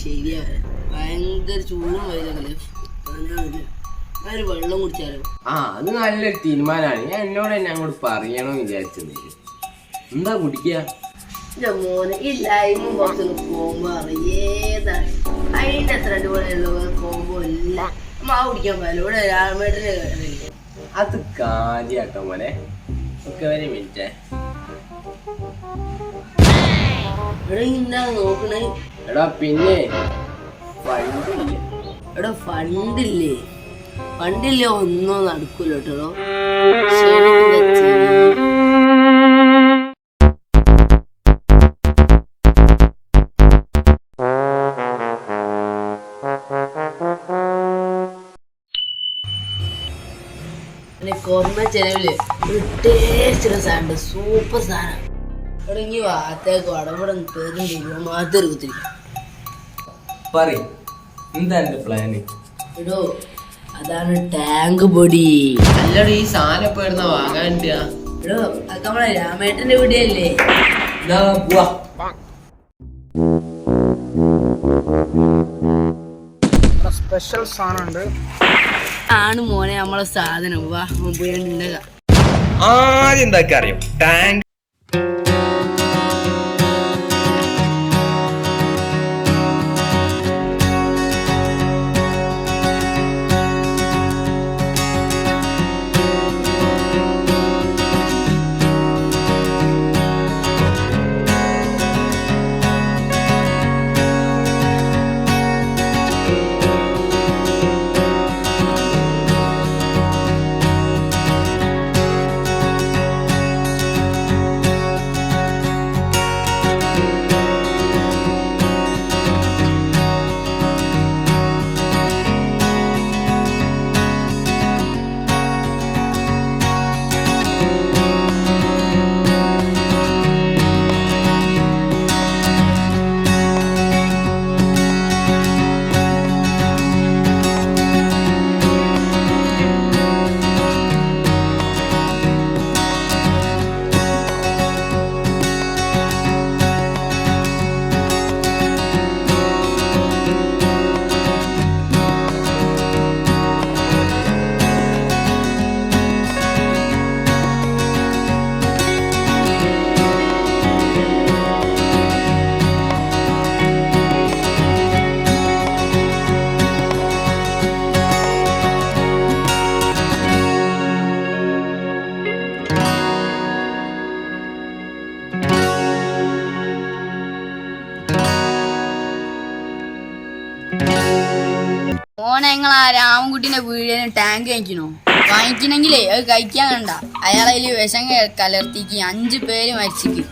ശരിയാണ്. ഭയങ്കര ചൂടും വൈകുന്നല്ലേ. വെള്ളം കുടിച്ചാലോ? അത് നല്ലൊരു തീരുമാനമാണ്. ഞാൻ എന്നോട് തന്നെ അങ്ങോട്ട് പറയണമെന്ന് വിചാരിച്ചത്. എന്താ കുടിക്കുക? മോനെ ഈ ലൈമും പുറത്തൊന്ന് കോമ്പോ അറിയേതാ അതിന്റെ അത്ര അടിപൊളിയുള്ള കോമ്പോ ഇല്ല. മാവ് കുടിക്കാൻ പോയാലോ? ഇവിടെ രാമേട്ടന് അത് കാര്യാട്ടോ മോനെ. ഒക്കെ ഒരു മിനിറ്റ്. ഇവിടെ എന്താ നോക്കണേ? എടാ പിന്നെ ഫണ്ടില്ലേ? എടാ ഫണ്ടില്ലേ? ഫണ്ടില്ലേ ഒന്നും നടക്കൂല കേട്ടോ. കുറഞ്ഞ ചെലവില് ഒരു ടേസ്റ്റുള്ള സാധനം, സൂപ്പർ സാധനം. തുടങ്ങി വാത്തേക്ക് വടപടം പേരും മാത്തെടുക്കത്തില്ല. എടോ അതാണ് ടാങ്ക് പൊടി. അല്ലടോ ഈ സാധനം ഇപ്പൊ എവിടുന്ന വാങ്ങാൻ? എടോ അതൊക്കെ നമ്മളെ രാമേട്ടന്റെ പൊടിയല്ലേ? സ്പെഷ്യൽ സാധനം ഉണ്ട്. ആണ് മോനെ നമ്മളെ സാധനം. വാ പോയിണ്ടാ. ആദ്യം എന്താ അറിയോ? ടാങ്ക്. മോനെ നിങ്ങൾ ആ രാമൻകുട്ടിന്റെ വീടിന് ടാങ്ക് വാങ്ങിക്കണെങ്കിലേ അത് കഴിക്കാൻ കണ്ട. അയാളതിൽ വിഷം കലർത്തിക്ക് 5 പേര് മരിച്ചിക്ക്.